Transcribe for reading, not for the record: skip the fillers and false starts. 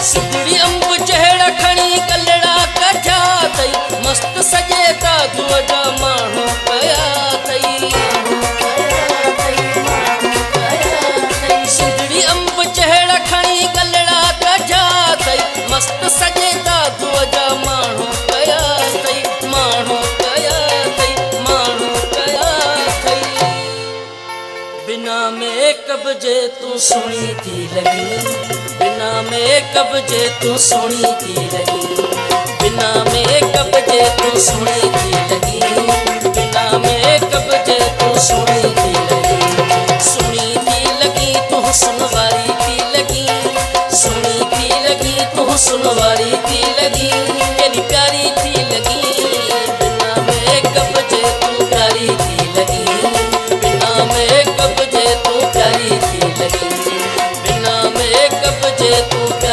सिंधड़ी अंब चेहरा खणी कलड़ा कठा तई मस्त सजे ता तुझा माण्हू कया तई सिंधड़ी अंब चेहरा खणी कलड़ा कठा तई मस्त सजे ता तुझा माण्हू कया तई माण्हू कया तई माण्हू कया तई बिना मेकअप जे तू सुणी थी लगी बिना मेकअप जे तू सुणी थी लगी बिना मेकअप जे तू सुणी थी लगी बिना मेकअप जे तू सुणी थी लगी तू सुनवारी थी लगी सुनी थी लगी तू सुनवारी थी लगी